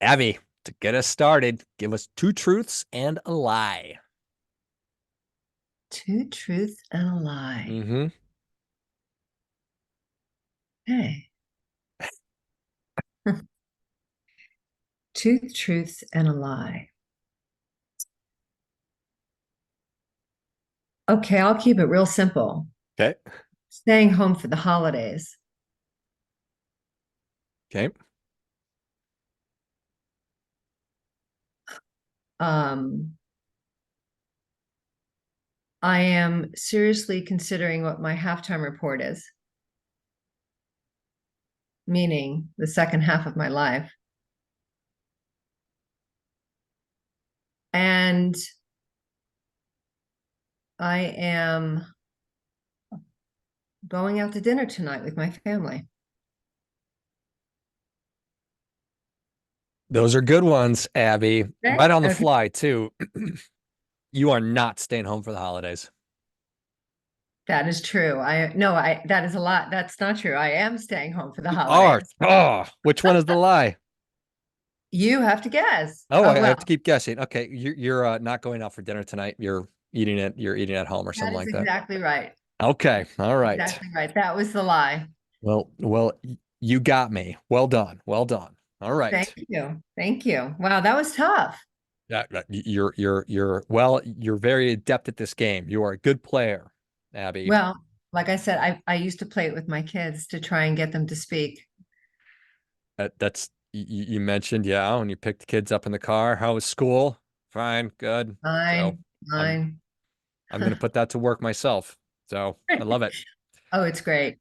Abby, to get us started, give us two truths and a lie. Two truths and a lie. Mm-hmm. Hey. Two truths and a lie. Okay, I'll keep it real simple. Okay. Staying home for the holidays. Okay. Um, I am seriously considering what my halftime report is, meaning the second half of my life. And I am going out to dinner tonight with my family. Those are good ones, Abby. Okay. Right on the Okay. fly, too. You are not staying home for the holidays. That is true. That is a lot. That's not true. I am staying home for the You are. holidays. Oh, which one is the lie? You have to guess. Oh, Oh, I well, have to keep guessing. Okay, you're not going out for dinner tonight. You're eating at home or that something is like that. exactly right. Okay. All right. Exactly right. That was the lie. Well, you got me. Well done. Well done. All Thank right. you. Thank you. Wow, that was tough. Yeah, you're very adept at this game. You are a good player, Abby. Well, like I said, I used to play it with my kids to try and get them to speak. That's you mentioned, yeah, when you picked the kids up in the car. How was school? Fine, good. So Fine, I'm fine. I'm gonna put that to work myself. So I love it. Oh, it's great.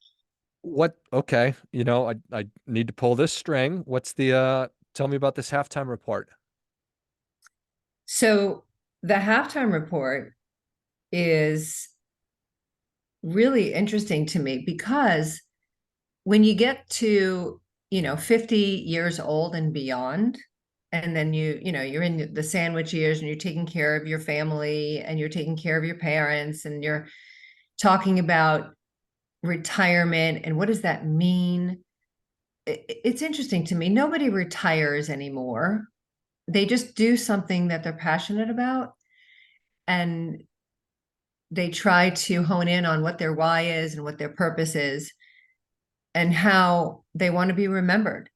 What? Okay, I need to pull this string. What's the tell me about this halftime report. So the halftime report is really interesting to me because when you get to, 50 years old and beyond, and then you're in the sandwich years and you're taking care of your family and you're taking care of your parents and you're talking about retirement and what does that mean? It's interesting to me. Nobody retires anymore. They just do something that they're passionate about and they try to hone in on what their why is and what their purpose is and how they want to be remembered.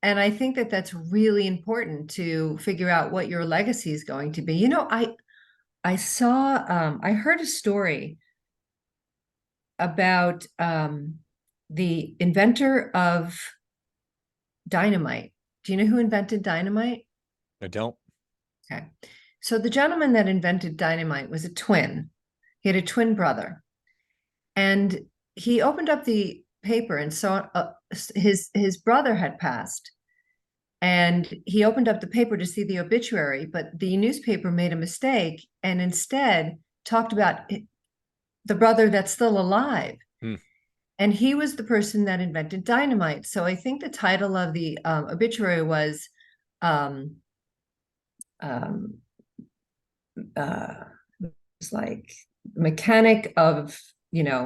And I think that that's really important to figure out what your legacy is going to be. I heard a story about the inventor of dynamite. Do you know who invented dynamite? I don't. Okay. So the gentleman that invented dynamite was a twin. He had a twin brother. And he opened up the paper and saw his brother had passed. And he opened up the paper to see the obituary, but the newspaper made a mistake and instead talked about the brother that's still alive. Hmm. And he was the person that invented dynamite. So I think the title of the obituary was um, um, uh, it's like mechanic of,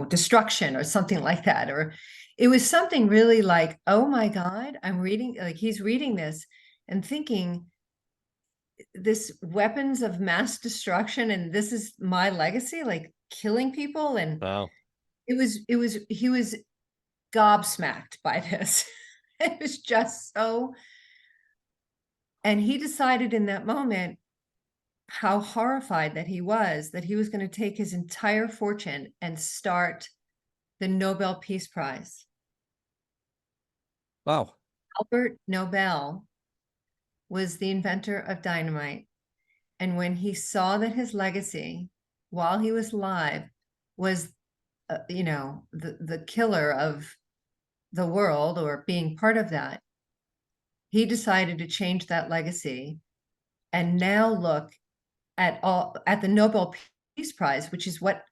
destruction or something like that. Or it was something really like, oh my God, I'm reading, like he's reading this and thinking, this weapons of mass destruction and this is my legacy, like killing people. And Wow. he was gobsmacked by this. It was just so, and he decided in that moment how horrified that he was going to take his entire fortune and start the Nobel Peace Prize. Wow. Albert Nobel was the inventor of dynamite. And when he saw that his legacy while he was alive was, the killer of the world or being part of that, he decided to change that legacy and now look at the Nobel Peace Prize, which is what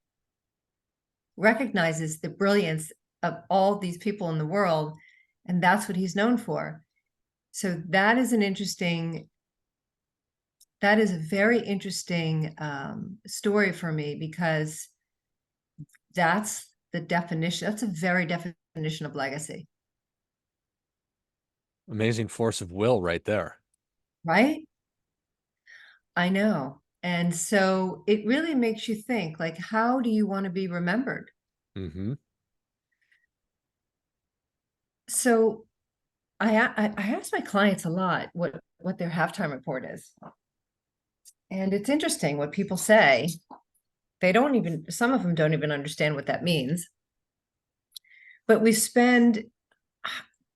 recognizes the brilliance of all these people in the world. And that's what he's known for. So that is a very interesting story for me because that's the definition. That's a very definition of legacy. Amazing force of will right there. right? I know. And so it really makes you think, like, how do you want to be remembered? Hmm. So I ask my clients a lot what their halftime report is. And it's interesting what people say. They don't even, some of them don't even understand what that means. But we spend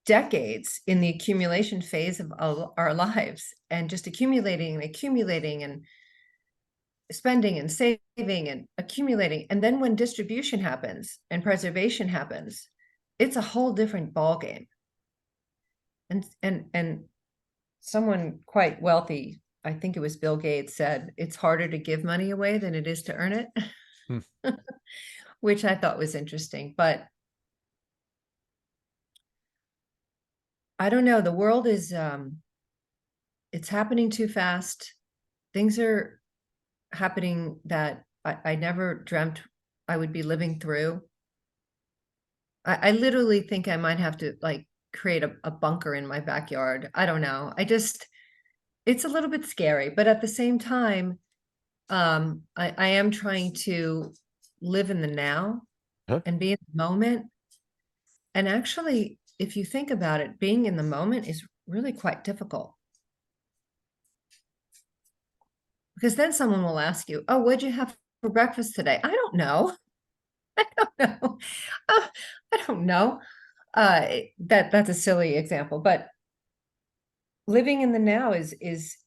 decades in the accumulation phase of our lives and just accumulating and accumulating and spending and saving and accumulating. And then when distribution happens and preservation happens, it's a whole different ball game. And someone quite wealthy, I think it was Bill Gates, said it's harder to give money away than it is to earn it, Hmm. which I thought was interesting. But I don't know. The world is it's happening too fast. Things are happening that I never dreamt I would be living through. I literally think I might have to like create a bunker in my backyard. I don't know. It's a little bit scary, but at the same time, I am trying to live in the now Huh? and be in the moment. And actually, if you think about it, being in the moment is really quite difficult because then someone will ask you, "Oh, what'd you have for breakfast today?" I don't know. I don't know. Uh, I don't know. That's a silly example, but living in the now is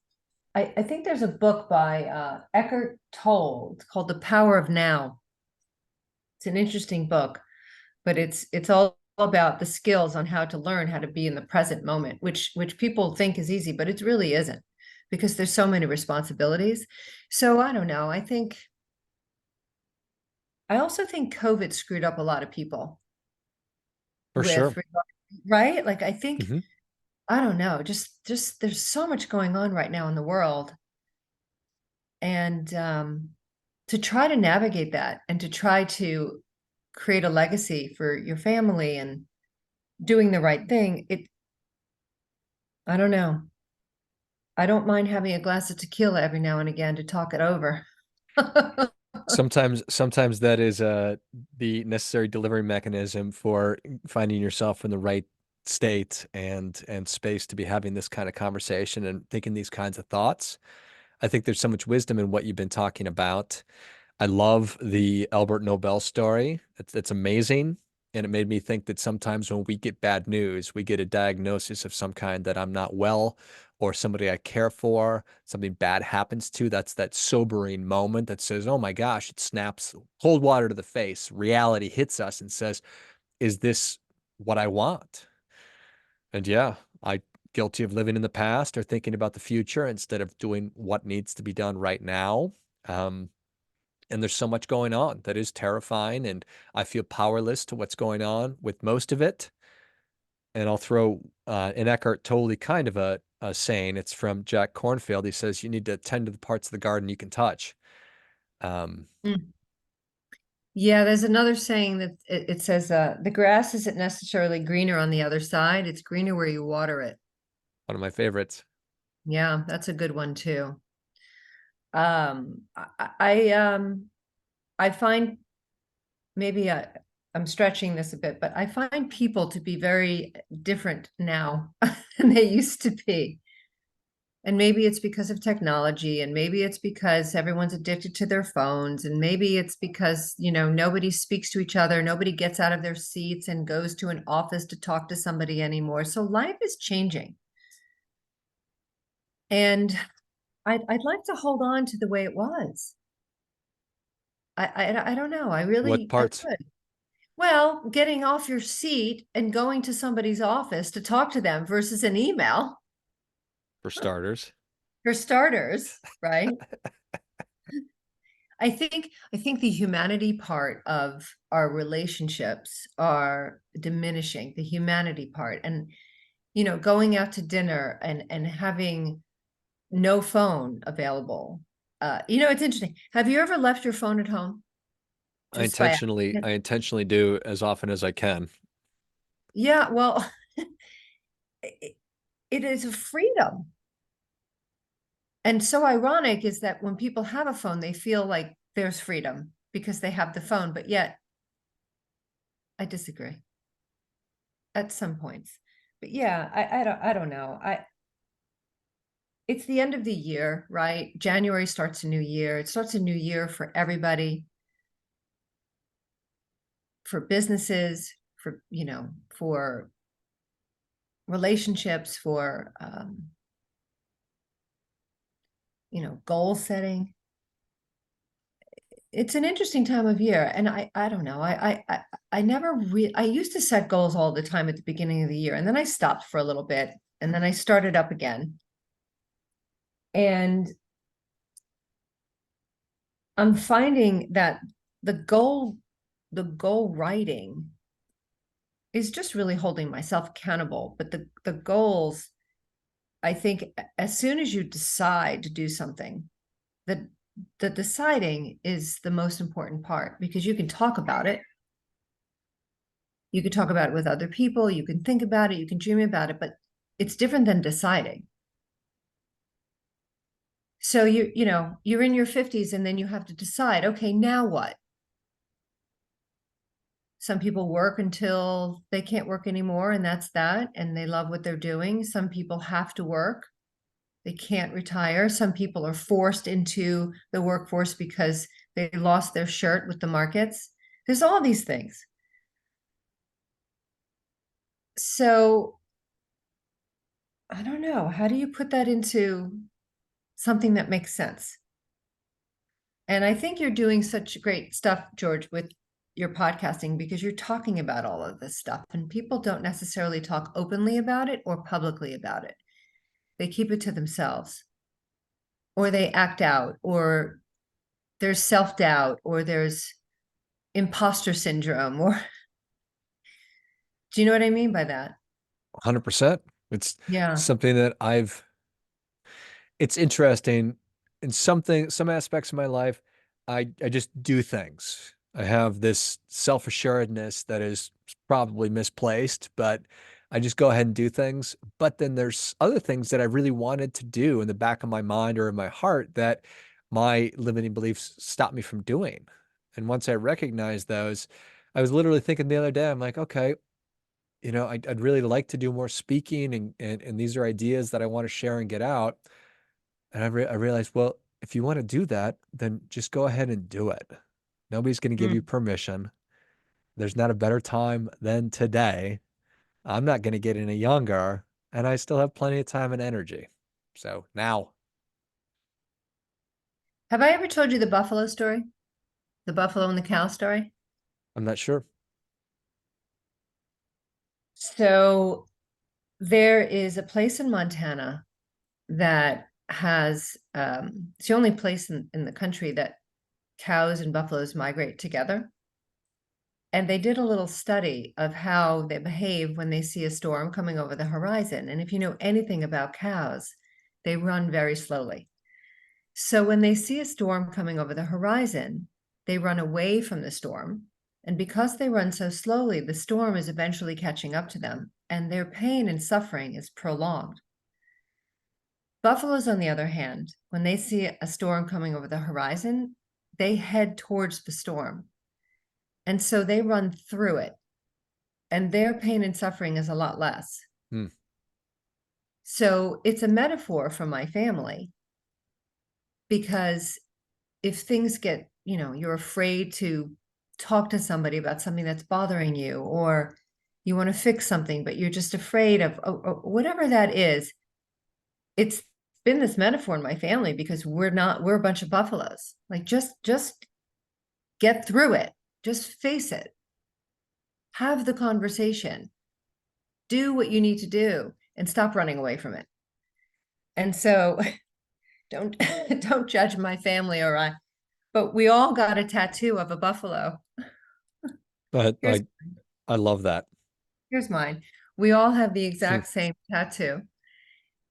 I think there's a book by Eckhart Tolle. It's called The Power of Now. It's an interesting book, but it's all about the skills on how to learn how to be in the present moment, which people think is easy, but it really isn't because there's so many responsibilities. So I don't know. I also think COVID screwed up a lot of people For sure. right? Like I think Hmm. I don't know, just there's so much going on right now in the world. And to try to navigate that and to try to create a legacy for your family and doing the right thing, I don't know. I don't mind having a glass of tequila every now and again to talk it over. Sometimes that is the necessary delivery mechanism for finding yourself in the right state and space to be having this kind of conversation and thinking these kinds of thoughts. I think there's so much wisdom in what you've been talking about. I love the Albert Nobel story. It's amazing. And it made me think that sometimes when we get bad news, we get a diagnosis of some kind that I'm not well or somebody I care for, something bad happens to. That's that sobering moment that says, oh my gosh, it snaps cold water to the face. Reality hits us and says, is this what I want? And yeah, I guilty of living in the past or thinking about the future instead of doing what needs to be done right now. Um, and there's so much going on that is terrifying, and I feel powerless to what's going on with most of it. And I'll throw in Eckhart Tolle kind of a saying. It's from Jack Cornfield. He says, you need to tend to the parts of the garden you can touch. Um, Mm. Yeah, there's another saying that it says the grass isn't necessarily greener on the other side. It's greener where you water it. One of my favorites. Yeah, that's a good one too. Um, I, I um I find maybe I'm stretching this a bit, but I find people to be very different now than they used to be. And maybe it's because of technology, and maybe it's because everyone's addicted to their phones, and maybe it's because, nobody speaks to each other, nobody gets out of their seats and goes to an office to talk to somebody anymore. So life is changing. And I'd like to hold on to the way it was. I don't know. What I parts, would. Well, getting off your seat and going to somebody's office to talk to them versus an email, for starters? for starters, right? I think the humanity part of our relationships are diminishing, the humanity part. And, going out to dinner and having no phone available. It's interesting. Have you ever left your phone at home just by accident? I intentionally do as often as I can. Yeah, well, it is a freedom. And so ironic is that when people have a phone, they feel like there's freedom because they have the phone, but yet I disagree at some points. But yeah, I don't know. It's the end of the year, right? January starts a new year. It starts a new year for everybody, for businesses, for, for relationships, for goal setting. It's an interesting time of year, and I don't know. I never I used to set goals all the time at the beginning of the year, and then I stopped for a little bit, and then I started up again. And I'm finding that the goal writing is just really holding myself accountable. But the goals, I think, as soon as you decide to do something, the deciding is the most important part, because you can talk about it. You can talk about it with other people, you can think about it, you can dream about it, but it's different than deciding. So you're in your 50s and then you have to decide, okay, now what? Some people work until they can't work anymore, and that's that, and they love what they're doing. Some people have to work. They can't retire. Some people are forced into the workforce because they lost their shirt with the markets. There's all these things. So I don't know. How do you put that into something that makes sense? And I think you're doing such great stuff, George, with your podcasting, because you're talking about all of this stuff, and people don't necessarily talk openly about it or publicly about it. They keep it to themselves, or they act out, or there's self-doubt, or there's imposter syndrome, or do you know what I mean by that? 100%. It's Yeah. something that it's interesting in some aspects of my life. I just do things. I have this self-assuredness that is probably misplaced, but I just go ahead and do things. But then there's other things that I really wanted to do in the back of my mind or in my heart that my limiting beliefs stop me from doing. And once I recognize those, I was literally thinking the other day, I'm like, okay, I'd really like to do more speaking, and these are ideas that I want to share and get out. And I realized, well, if you want to do that, then just go ahead and do it. Nobody's going to give you Mm. permission. There's not a better time than today. I'm not going to get any younger, and I still have plenty of time and energy. So now Have I ever told you the buffalo story? The buffalo and the cow story? I'm not sure. So there is a place in Montana that has it's the only place in the country that cows and buffaloes migrate together. And they did a little study of how they behave when they see a storm coming over the horizon. And if you know anything about cows, they run very slowly. So when they see a storm coming over the horizon, they run away from the storm. And because they run so slowly, the storm is eventually catching up to them, and their pain and suffering is prolonged. Buffaloes, on the other hand, when they see a storm coming over the horizon, they head towards the storm. And so they run through it, and their pain and suffering is a lot less. Hmm. So it's a metaphor for my family, because if things get, you're afraid to talk to somebody about something that's bothering you, or you want to fix something, but you're just afraid of whatever that is. It's been this metaphor in my family, because we're a bunch of buffaloes. Like, just get through it. Just face it. Have the conversation. Do what you need to do and stop running away from it. And so don't don't judge my family, or but we all got a tattoo of a buffalo. But Here's I love that. here's mine. We all have the Hmm. exact same tattoo.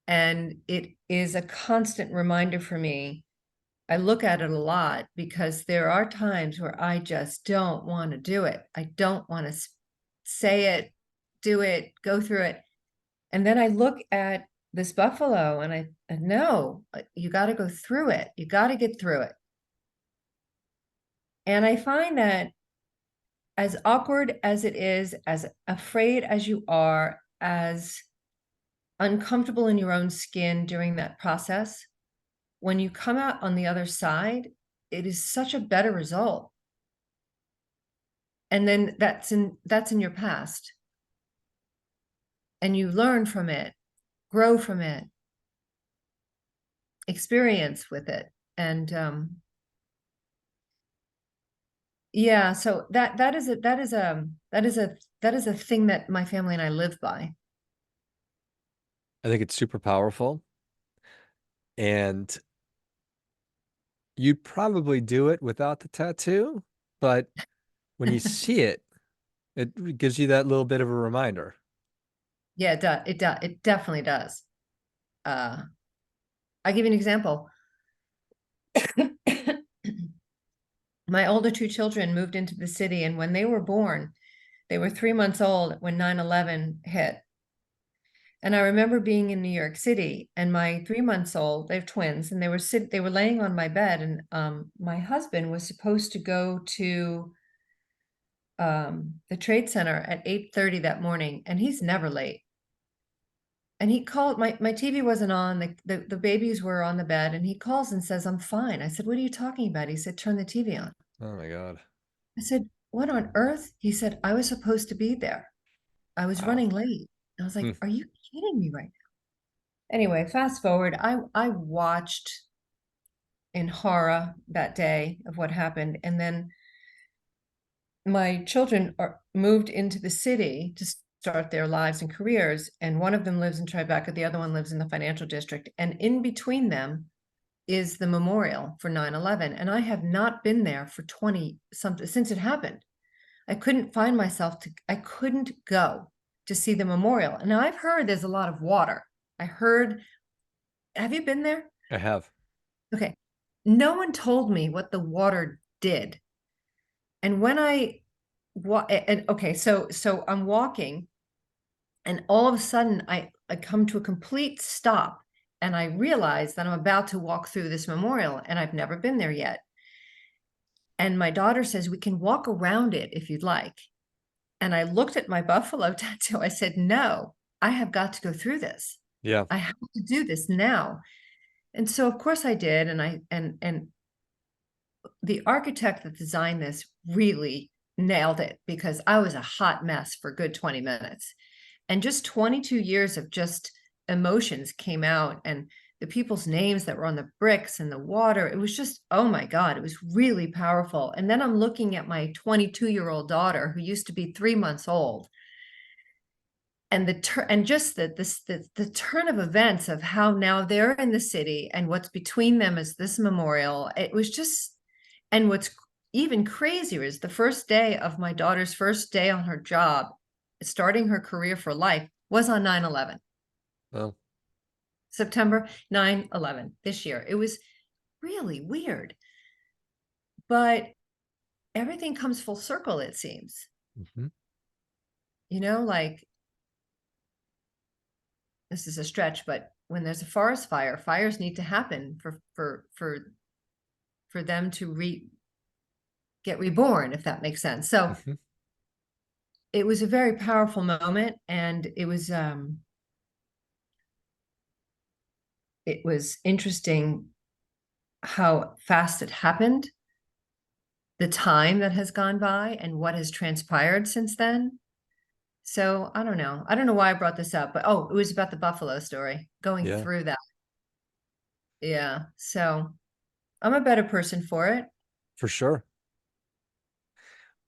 And it is a constant reminder for me. I look at it a lot because there are times where I just don't want to do it. I don't want to say it, do it, go through it. And then I look at this buffalo. And I no, you got to go through it. You got to get through it. And I find that as awkward as it is, as afraid as you are, as uncomfortable in your own skin during that process, when you come out on the other side, it is such a better result. And then that's in your past. And you learn from it, grow from it, experience with it. And yeah, so that is a thing that my family and I live by. I think it's super powerful, and you'd probably do it without the tattoo, but when you see it, it gives you that little bit of a reminder. Yeah, it does. It definitely does. Uh, I'll give you an example. My older two children moved into the city, and when they were born, they were 3 months old when 9/11 hit. And I remember being in New York City, and my 3 months old, they have twins, and they were laying on my bed, and my husband was supposed to go to the Trade Center at 8:30 that morning, and he's never late. And he called, my TV wasn't on, the babies were on the bed, and he calls and says, I'm fine. I said, what are you talking about? He said, turn the TV on. Oh my God. I said, what on earth? He said, I was supposed to be there. I was Wow. running late. I was Hmm. like, are you kidding me right now? Anyway, fast forward, I watched in horror that day of what happened. And then my children moved into the city to start their lives and careers. And one of them lives in Tribeca, the other one lives in the financial district. And in between them is the memorial for 9/11. And I have not been there for 20 something since it happened. I couldn't go to see the memorial. And now I've heard there's a lot of water. I heard, have you been there? I have. Okay. No one told me what the water did. And when and okay, so I'm walking, and all of a sudden I come to a complete stop, and I realize that I'm about to walk through this memorial, and I've never been there yet. And my daughter says, we can walk around it if you'd like. And I looked at my buffalo tattoo. I said, no, I have got to go through this. Yeah. I have to do this now. And so of course I did. And the architect that designed this really nailed it, because I was a hot mess for a good 20 minutes. And just 22 years of just emotions came out, and the people's names that were on the bricks and the water. It was just, oh my God, it was really powerful. And then I'm looking at my 22-year-old daughter, who used to be 3 months old, and the turn of events of how now they're in the city, and what's between them is this memorial. It was just, and what's even crazier is the first day of my daughter's first day on her job, starting her career for life, was on 9/11. Well, September 9/11 this year. It was really weird, but everything comes full circle, it seems. mhm. Like, this is a stretch, but when there's a forest fire, fires need to happen for them to get reborn, if that makes sense. So Mhm. it was a very powerful moment, and it was interesting how fast it happened, the time that has gone by, and what has transpired since then. So I don't know. I don't know why I brought this up, but oh, it was about the buffalo story, going Yeah, through that. Yeah. So I'm a better person for it. for sure.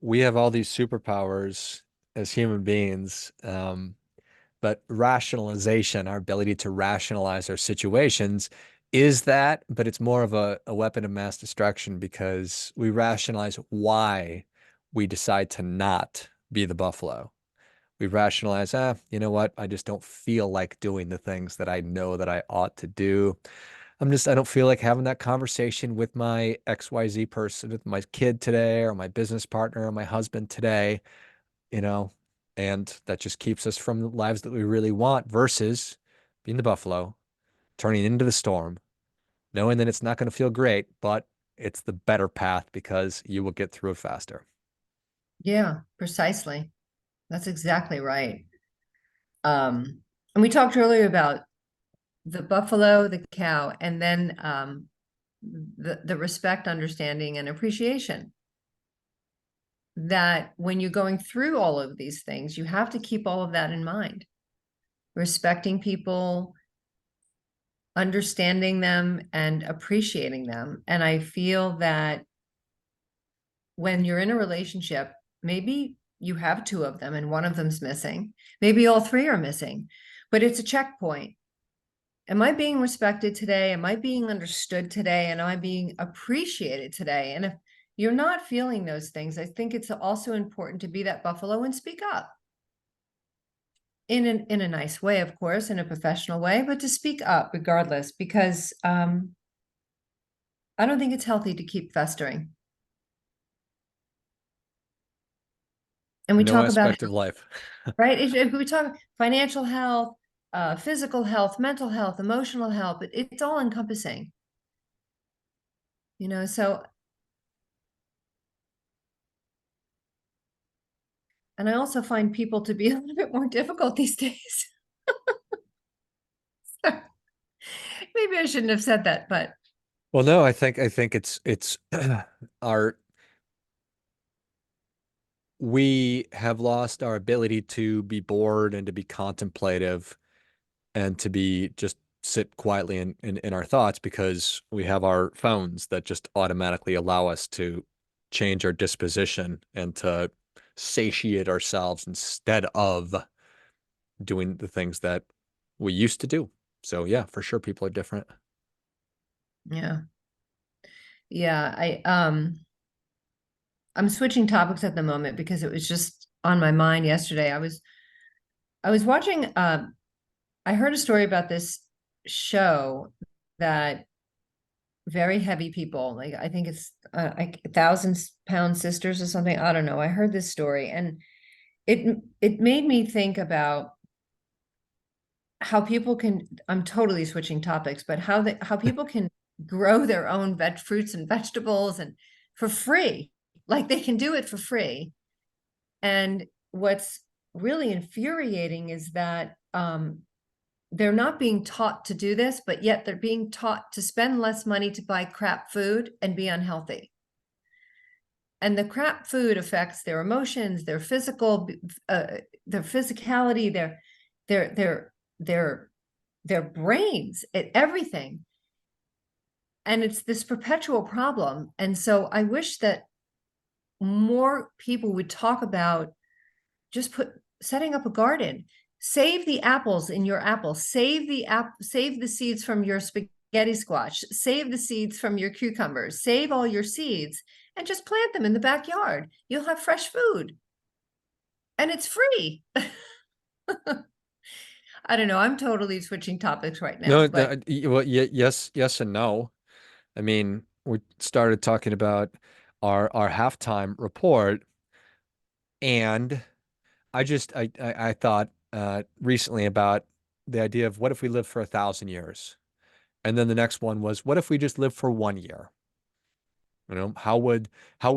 We have all these superpowers as human beings, but rationalization, our ability to rationalize our situations, is that, but it's more of a weapon of mass destruction because we rationalize why we decide to not be the buffalo. We rationalize, you know what? I just don't feel like doing the things that I know that I ought to do. I don't feel like having that conversation with my XYZ person, with my kid today, or my business partner, or my husband today, you know, and that just keeps us from the lives that we really want versus being the buffalo, turning into the storm, knowing that it's not going to feel great, but it's the better path because you will get through it faster. Yeah, precisely. That's exactly right. And we talked earlier about the buffalo, the cow, and then the respect, understanding, and appreciation. That when you're going through all of these things, you have to keep all of that in mind. Respecting people, understanding them, and appreciating them. And I feel that when you're in a relationship, maybe you have two of them and one of them's missing. Maybe all three are missing, but it's a checkpoint. Am I being respected today? Am I being understood today? And am I being appreciated today? And if you're not feeling those things, I think it's also important to be that buffalo and speak up in a nice way, of course, in a professional way, but to speak up regardless, because I don't think it's healthy to keep festering. And we No talk about, aspect of life. right? If we talk financial health, physical health, mental health, emotional health, it's all encompassing, so. And I also find people to be a little bit more difficult these days. Maybe I shouldn't have said that, but Well, no, I think it's our we have lost our ability to be bored and to be contemplative and to be just sit quietly in our thoughts because we have our phones that just automatically allow us to change our disposition and to satiate ourselves instead of doing the things that we used to do. So yeah, for sure people are different. yeah. Yeah, I'm switching topics at the moment because it was just on my mind yesterday. I was watching I heard a story about this show that very heavy people, like I think it's like 1,000 pound sisters or something. I don't know. I heard this story and it made me think about how people can, I'm totally switching topics, but how people can grow their own fruits and vegetables and for free, like they can do it for free. And what's really infuriating is that they're not being taught to do this, but yet they're being taught to spend less money to buy crap food and be unhealthy. And the crap food affects their emotions, their physicality, their their their their brains, everything. And it's this perpetual problem. And so I wish that more people would talk about just setting up a garden. Save the apples in your apple. Save the seeds from your spaghetti squash. Save the seeds from your cucumbers. Save all your seeds and just plant them in the backyard. You'll have fresh food. And it's free. I don't know. I'm totally switching topics right now, No, but well, yes and no. I mean, we started talking about our halftime report, and I thought recently about the idea of what if we live for 1,000 years, and then the next one was what if we just live for 1 year? How would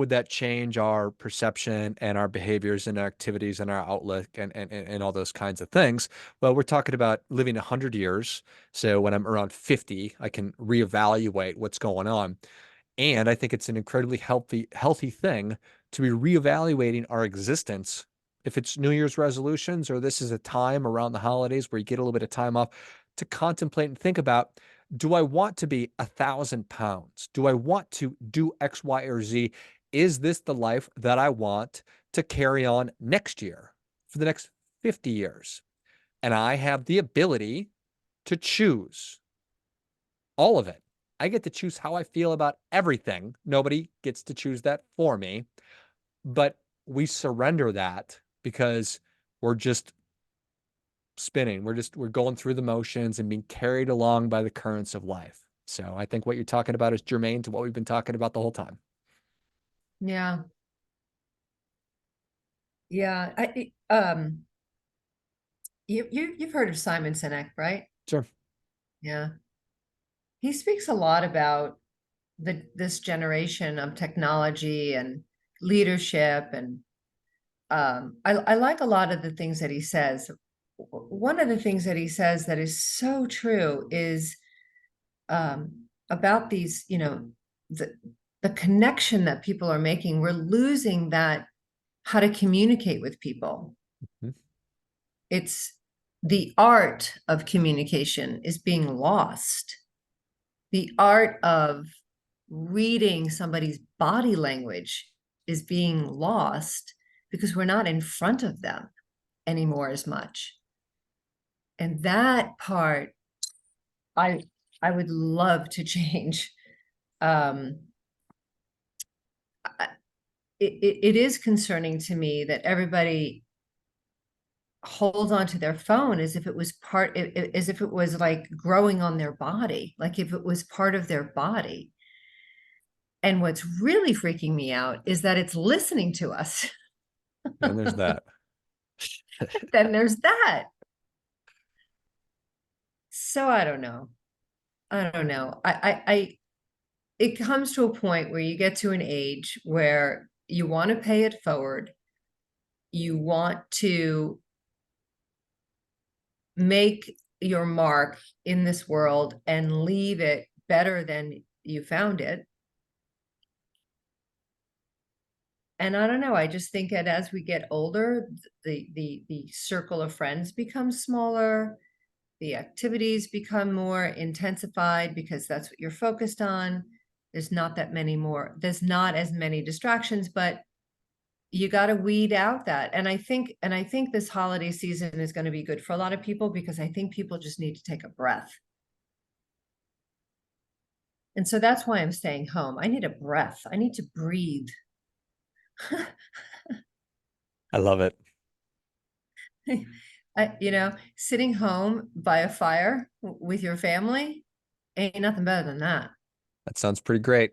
that change our perception and our behaviors and our activities and our outlook and all those kinds of things? Well, we're talking about living 100 years. So when I'm around 50, I can reevaluate what's going on. And I think it's an incredibly healthy thing to be reevaluating our existence. If it's New Year's resolutions or this is a time around the holidays where you get a little bit of time off to contemplate and think about, do I want to be 1,000 pounds? Do I want to do X, Y, or Z? Is this the life that I want to carry on next year for the next 50 years? And I have the ability to choose all of it. I get to choose how I feel about everything. Nobody gets to choose that for me. But we surrender that because we're just spinning. We're going through the motions and being carried along by the currents of life. So I think what you're talking about is germane to what we've been talking about the whole time. yeah. Yeah. You've heard of Simon Sinek, right? Sure. Yeah. He speaks a lot about this generation of technology and leadership, and I like a lot of the things that he says. One of the things that he says that is so true is about these, the connection that people are making. We're losing that, how to communicate with people. Mhm. It's the art of communication is being lost. The art of reading somebody's body language is being lost because we're not in front of them anymore as much. And that part, I I would love to change. Um, it is concerning to me that everybody holds onto their phone as if it was as if it was like growing on their body, like if it was part of their body. And what's really freaking me out is that it's listening to us. And there's that. Then there's that. So I don't know. I don't know. It comes to a point where you get to an age where you want to pay it forward. You want to make your mark in this world and leave it better than you found it. And I don't know, I just think that as we get older, the circle of friends becomes smaller, the activities become more intensified because that's what you're focused on. There's not there's not as many distractions, but you got to weed out that. And I think this holiday season is going to be good for a lot of people because I think people just need to take a breath. And so that's why I'm staying home. I need a breath. I need to breathe. I love it. Sitting home by a fire with your family ain't nothing better than that. That sounds pretty great.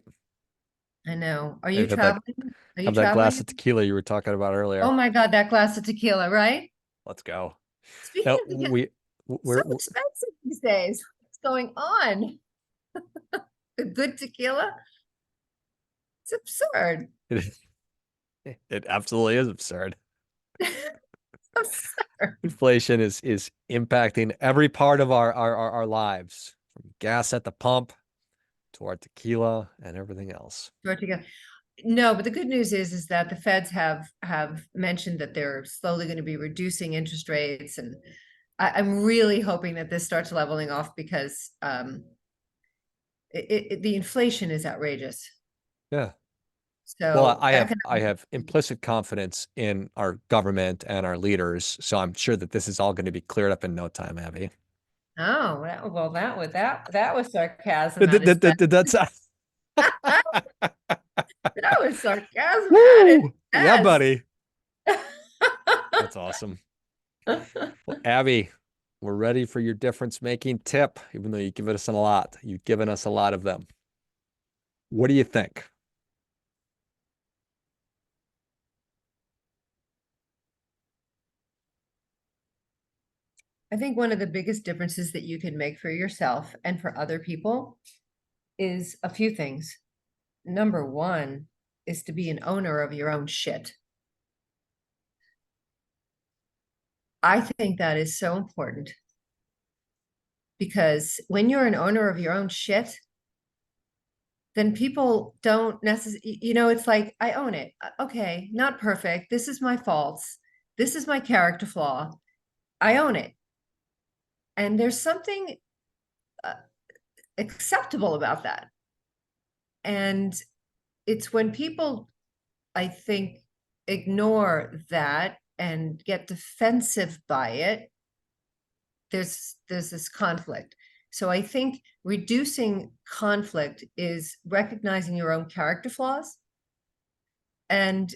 I know. Are you Maybe have that traveling? Are you have that glass traveling? of tequila you were talking about Oh earlier. my God, that glass of tequila, right? Let's go. Speaking Now of tequila, so we're expensive these days. What's going on? The good tequila? It's absurd. it, it absolutely is absurd. Absurd. Inflation is impacting every part of our lives, from gas at the pump to our tequila and everything else. Throw it together. No, but the good news is that the feds have mentioned that they're slowly going to be reducing interest rates, and I'm really hoping that this starts leveling off because the inflation is outrageous. Yeah. Well, So I economic, have implicit confidence in our government and our leaders, so I'm sure that this is all going to be cleared up in no time, Abby. oh, well, that was sarcasm at its best. That's That was sarcasm at its woo. Yeah, best. buddy. That's awesome. Well, Abby, we're ready for your difference making tip, even though you've given us a lot. You've given us a lot of them. What do you think? I think one of the biggest differences that you can make for yourself and for other people is a few things. Number one is to be an owner of your own shit. I think that is so important because when you're an owner of your own shit, then people don't necessarily, it's like, I own it. Okay, not perfect. This is my faults. This is my character flaw. I own it. And there's something uh, acceptable about that. And it's when people, I think, ignore that and get defensive by it, there's this conflict. So I think reducing conflict is recognizing your own character flaws and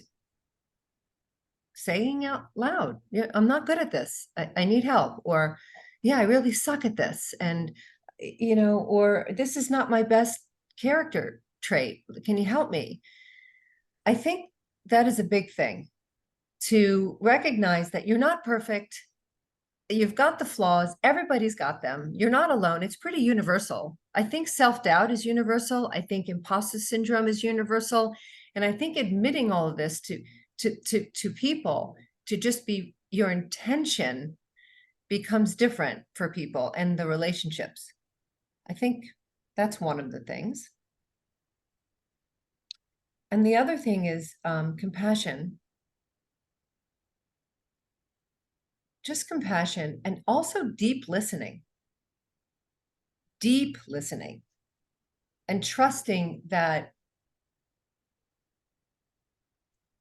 saying out loud, yeah, I'm not good at this. I need help. Or, yeah, I really suck at this. And, or this is not my best character trait. Can you help me? I think that is a big thing, to recognize that you're not perfect. you've got the flaws. Everybody's got them. You're not alone. It's pretty universal. I think self-doubt is universal. I think imposter syndrome is universal. And I think admitting all of this to people, to just be your intention, becomes different for people and the relationships. I think that's one of the things. And the other thing is compassion, just compassion, and also deep listening, and trusting that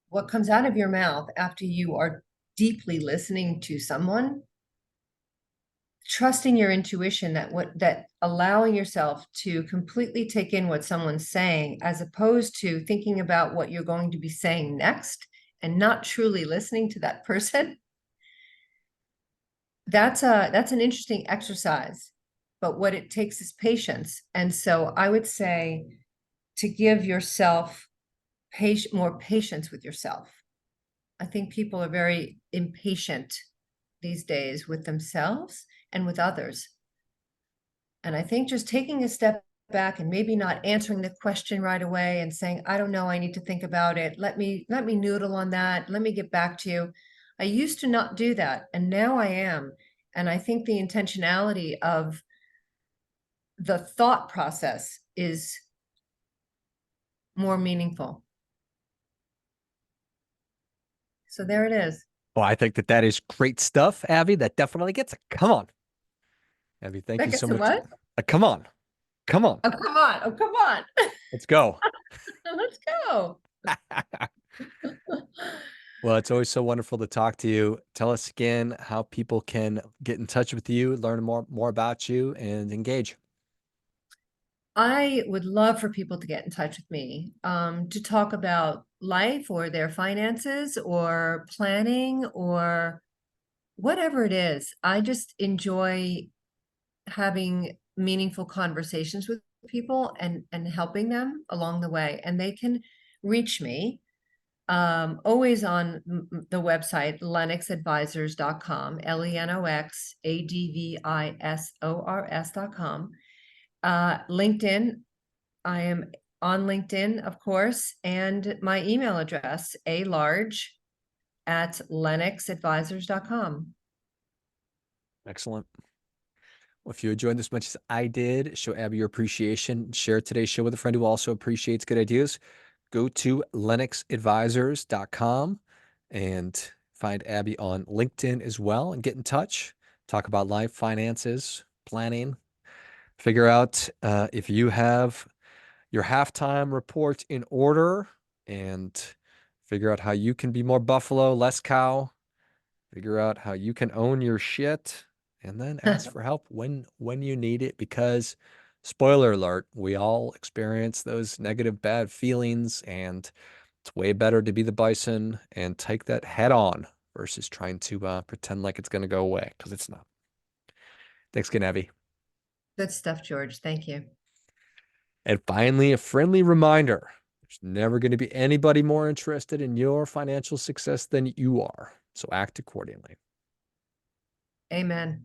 what comes out of your mouth after you are deeply listening to someone, trusting your intuition, that allowing yourself to completely take in what someone's saying, as opposed to thinking about what you're going to be saying next and not truly listening to that person. That's an interesting exercise, but what it takes is patience. And so I would say to give yourself more patience with yourself. I think people are very impatient these days with themselves and with others. And I think just taking a step back and maybe not answering the question right away and saying, I don't know, I need to think about it. Let me noodle on that. Let me get back to you. I used to not do that, and now I am. And I think the intentionality of the thought process is more meaningful. So there it is. Well, I think that that is great stuff, Abby. That definitely gets it. Come on, Abby. Thank That you so gets a much. what? Come on. Come on. Oh, come on. Oh, come on. Let's go. Let's go. Well, it's always so wonderful to talk to you. Tell us again how people can get in touch with you, learn more about you, and engage. I would love for people to get in touch with me to talk about life or their finances or planning or whatever it is. I just enjoy having meaningful conversations with people and helping them along the way. And they can reach me always on the website lenoxadvisors.com, lenoxadvisors.com. LinkedIn, I am on LinkedIn, of course, and my email address, alarge@lenoxadvisors.com. Excellent. Well, if you enjoyed this as much as I did, show Abby your appreciation. Share today's show with a friend who also appreciates good ideas. Go to lenoxadvisors.com and find Abby on LinkedIn as well and get in touch. Talk about life, finances, planning. Figure out if you have your halftime report in order and figure out how you can be more buffalo, less cow. Figure out how you can own your shit and then ask for help when you need it because spoiler alert, we all experience those negative bad feelings and it's way better to be the bison and take that head on versus trying to pretend like it's going to go away because it's not. Thanks again, Abby. Good stuff, George. Thank you. And finally, a friendly reminder. There's never going to be anybody more interested in your financial success than you are. So act accordingly. Amen.